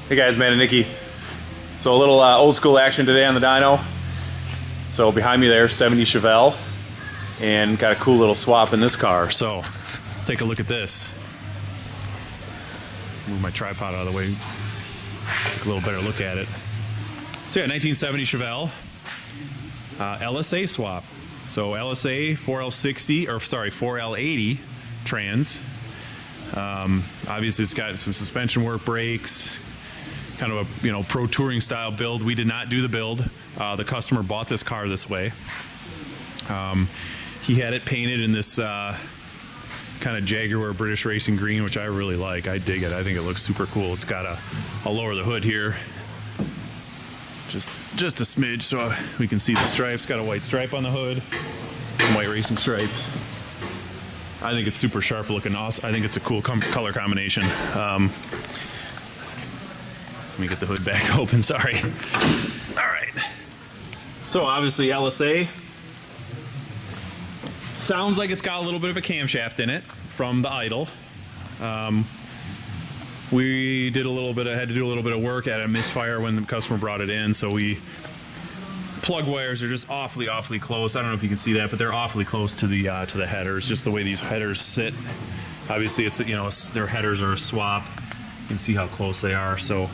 Hey guys, Matt and Nikki. So a little old school action today on the dyno. So behind me there, 70 Chevelle, and got a cool little swap in this car. So let's take a look at this. Move my tripod out of the way, take a little better look at it. So yeah, 1970 Chevelle LSA swap. So LSA 4L60, or sorry, 4L80 trans. Obviously it's got some suspension work, brakes, kind of a pro touring style build. We did not do the build. The customer bought this car this way. He had it painted in this kind of Jaguar British racing green, which I really like. I dig it. I think it looks super cool. It's got I'll lower the hood here just a smidge so we can see the stripes. Got a white stripe on the hood, some white racing stripes. I think it's super sharp looking. Awesome. I think it's a cool color combination. Let me get the hood back open, sorry. All right. So obviously LSA. Sounds like it's got a little bit of a camshaft in it from the idle. We did had to do a little bit of work at a misfire when the customer brought it in, so plug wires are just awfully close. I don't know if you can see that, but they're awfully close to the headers, just the way these headers sit. Obviously it's, their headers are a swap. You can see how close they are. So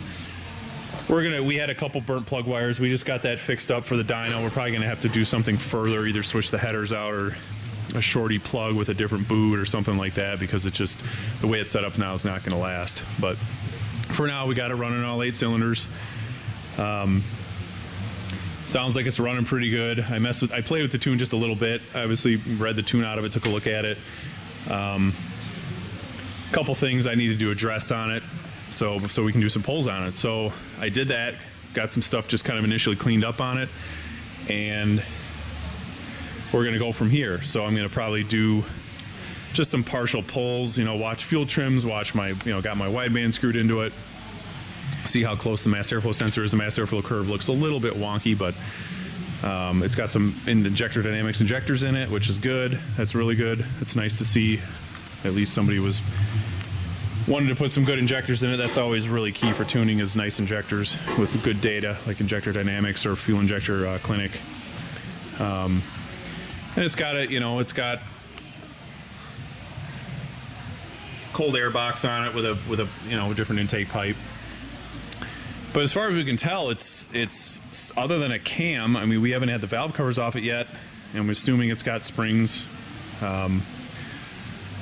we had a couple burnt plug wires. We just got that fixed up for the dyno. We're probably gonna have to do something further, either switch the headers out or a shorty plug with a different boot or something like that, because it's just the way it's set up now is not going to last. But for now we got it running all 8 cylinders. Sounds like it's running pretty good. I played with the tune just a little bit. I obviously read the tune out of it, took a look at it. Couple things I needed to address on it so we can do some pulls on it. So I did that, got some stuff just kind of initially cleaned up on it, and we're gonna go from here. So I'm gonna probably do just some partial pulls, watch fuel trims, watch my, got my wideband screwed into it, see how close the mass airflow sensor is. The mass airflow curve looks a little bit wonky, but it's got some injector dynamics injectors in it, which is good. That's really good. It's nice to see at least somebody wanted to put some good injectors in it. That's always really key for tuning, is nice injectors with good data, like Injector Dynamics or Fuel Injector Clinic. And it's got it's got cold air box on it with a different intake pipe. But as far as we can tell, it's other than a cam. I mean, we haven't had the valve covers off it yet, and we're assuming it's got springs.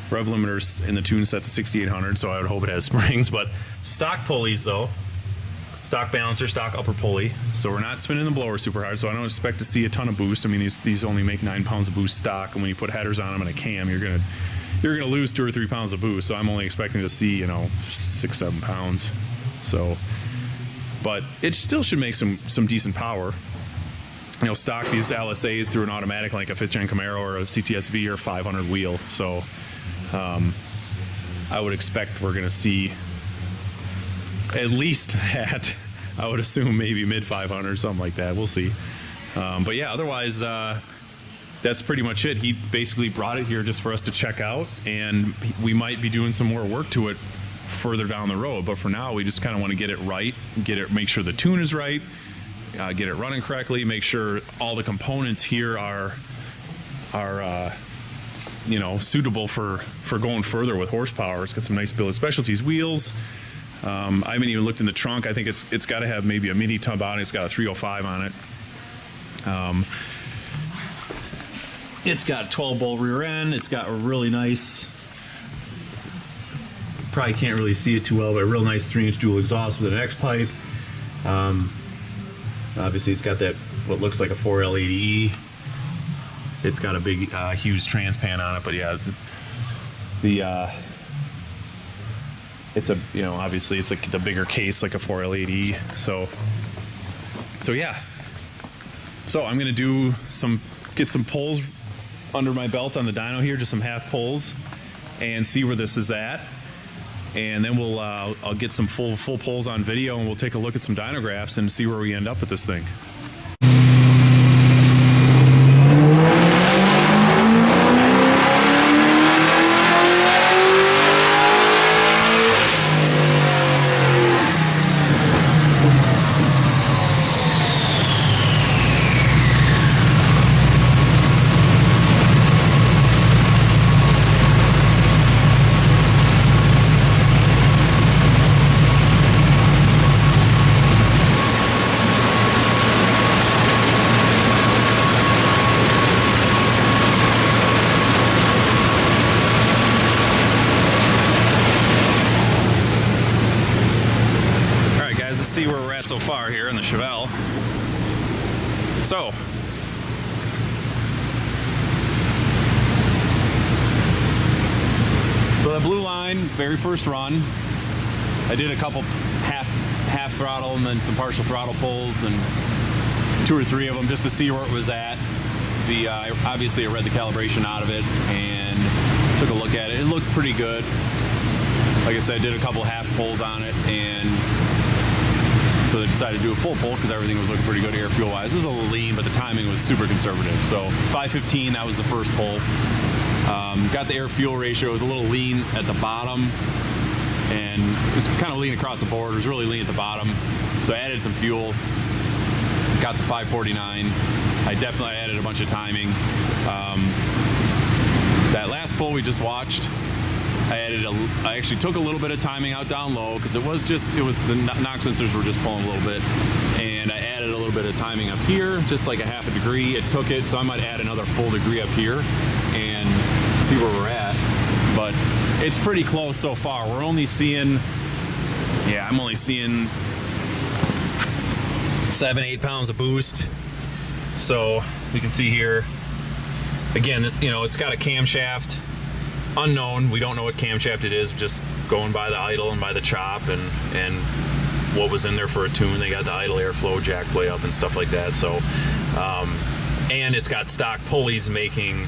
Rev limiter's in the tune set to 6,800, so I would hope it has springs. But stock pulleys though. Stock balancer, stock upper pulley. So we're not spinning the blower super hard, so I don't expect to see a ton of boost. I mean, these only make 9 pounds of boost stock, and when you put headers on them in a cam, you're gonna lose 2 or 3 pounds of boost. So I'm only expecting to see 6-7 pounds. So, but it still should make some decent power. Stock these LSAs through an automatic like a 5th gen Camaro or a CTSV or 500 wheel. So I would expect we're gonna see at least that. I would assume maybe mid 500, something like that. We'll see. But yeah, otherwise, that's pretty much it. He basically brought it here just for us to check out, and we might be doing some more work to it further down the road. But for now, we just kind of want to get it right, make sure the tune is right, get it running correctly, make sure all the components here are suitable for going further with horsepower. It's got some nice Billet Specialties wheels. I haven't even looked in the trunk. I think it's got to have maybe a mini tub on it. It's got a 305 on it. It's got a 12-bolt rear end. It's got a really nice, probably can't really see it too well, but a real nice 3-inch dual exhaust with an X pipe. Obviously it's got that what looks like a 4L80E. It's got a big Hughes transpan on it, but yeah, it's obviously it's like the bigger case, like a 4L80E. So yeah. So I'm gonna get some pulls under my belt on the dyno here, just some half pulls, and see where this is at. And then I'll get some full pulls on video, and we'll take a look at some dynographs and see where we end up with this thing. so far here in the Chevelle. So the blue line, very first run, I did a couple half throttle and then some partial throttle pulls and 2 or 3 of them just to see where it was at. Obviously I read the calibration out of it and took a look at it. It looked pretty good. Like I said, I did a couple half pulls on it, and so they decided to do a full pull because everything was looking pretty good air fuel wise. It was a little lean, but the timing was super conservative. So 515, that was the first pull. Got the air fuel ratio. It was a little lean at the bottom, and it was kind of lean across the board. It was really lean at the bottom. So I added some fuel. Got to 549. I definitely added a bunch of timing. That last pull we just watched, I actually took a little bit of timing out down low because the knock sensors were just pulling a little bit, and I added a little bit of timing up here, just like a half a degree. It took it, so I might add another full degree up here and see where we're at. But it's pretty close so far. We're only seeing, I'm only seeing 7-8 pounds of boost. So we can see here, again, it's got a camshaft. Unknown, we don't know what camshaft it is, just going by the idle and by the chop and what was in there for a tune. They got the idle airflow jack play up and stuff like that. So and it's got stock pulleys making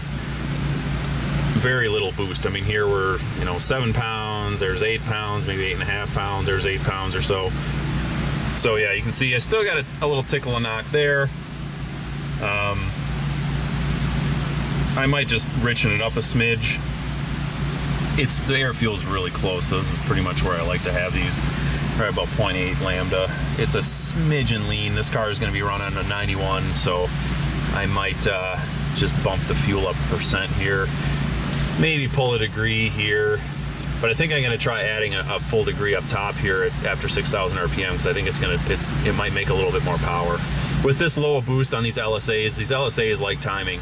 very little boost. I mean, here we're 7 pounds, there's 8 pounds, maybe 8.5 pounds, there's 8 pounds or so. So yeah, you can see I still got a little tickle and knock there. I might just richen it up a smidge. The air fuel is really close, so this is pretty much where I like to have these. Probably about 0.8 lambda. It's a smidgen lean. This car is going to be running a 91, so I might just bump the fuel up a percent here. Maybe pull a degree here, but I think I'm going to try adding a full degree up top here after 6,000 RPM because I think it might make a little bit more power. With this low a boost on these LSAs like timing.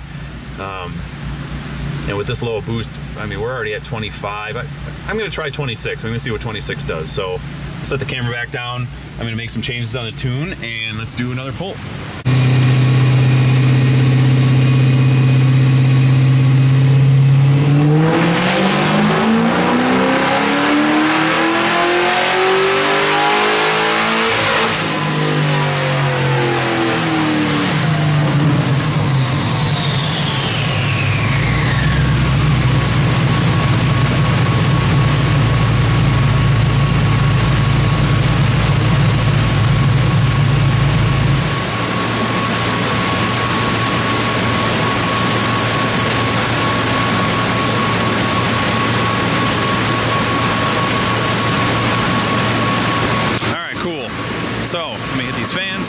And with this low boost, I mean, we're already at 25. I'm going to try 26. I'm going to see what 26 does. So set the camera back down. I'm going to make some changes on the tune, and let's do another pull. So let me hit these fans.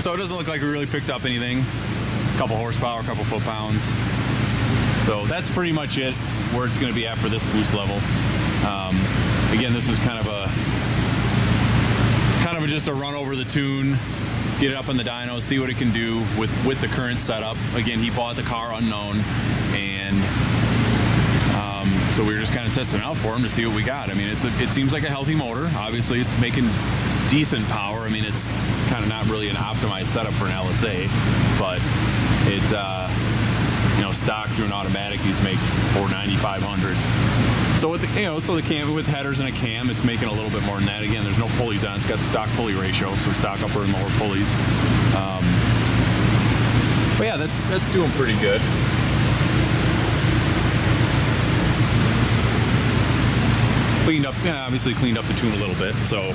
So it doesn't look like we really picked up anything. A couple horsepower, a couple foot-pounds. So that's pretty much it, where it's going to be at for this boost level. Again, this is kind of just a run over the tune, get it up in the dyno, see what it can do with the current setup. Again, he bought the car unknown, and so we were just kind of testing it out for him to see what we got. I mean, it seems like a healthy motor. Obviously, it's making decent power. I mean, it's kind of not really an optimized setup for an LSA, but it's stock through an automatic, these make 490, 500. So with the cam with headers and a cam, it's making a little bit more than that. Again, there's no pulleys on. It's got the stock pulley ratio, so stock upper and lower pulleys. But yeah, that's doing pretty good. Obviously cleaned up the tune a little bit. So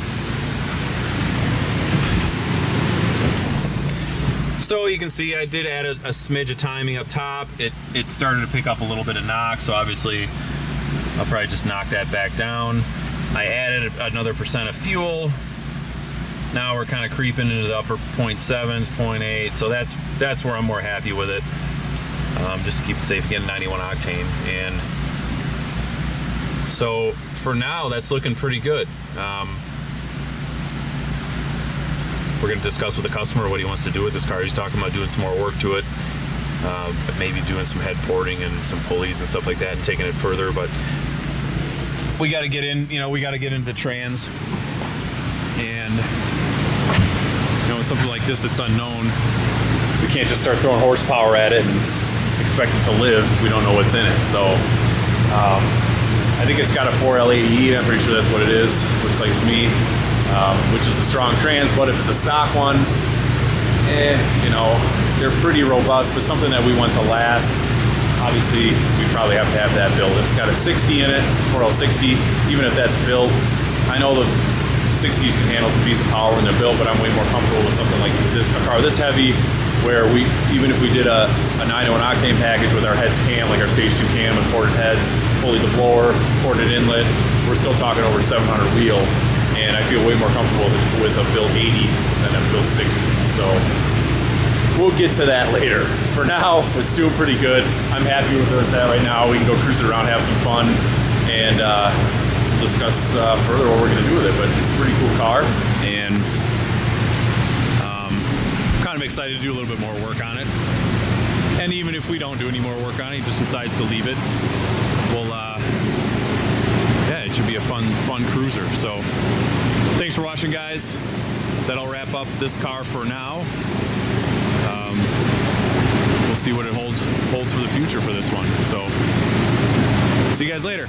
you can see I did add a smidge of timing up top. It started to pick up a little bit of knock, so obviously I'll probably just knock that back down. I added another percent of fuel. Now we're kind of creeping into the upper 0.7s, 0.8, so that's where I'm more happy with it. Just to keep it safe, again, 91 octane. And so for now, that's looking pretty good. We're going to discuss with the customer what he wants to do with this car. He's talking about doing some more work to it, maybe doing some head porting and some pulleys and stuff like that and taking it further. But we got to get in, we got to get into the trans, and something like this that's unknown, we can't just start throwing horsepower at it and expect it to live if we don't know what's in it. So I think it's got a 4L80E. I'm pretty sure that's what it is. Looks like it's me, which is a strong trans. But if it's a stock one, they're pretty robust. But something that we want to last, obviously, we probably have to have that built. If it's got a 60 in it, 4L60, even if that's built, I know the 60s can handle some decent power when they're built, but I'm way more comfortable with something like this, a car this heavy, where even if we did a 901 octane package with our heads cam, like our stage 2 cam and ported heads, fully the blower, ported inlet, we're still talking over 700 wheel, and I feel way more comfortable with a built 80 than a built 60. So we'll get to that later. For now, it's doing pretty good. I'm happy with where it's at right now. We can go cruise it around, have some fun, and discuss further what we're going to do with it. But it's a pretty cool car, and kind of excited to do a little bit more work on it. And even if we don't do any more work on it, he just decides to leave it, well, yeah, it should be a fun cruiser. So thanks for watching, guys. That'll wrap up this car for now. We'll see what it holds for the future for this one. So see you guys later.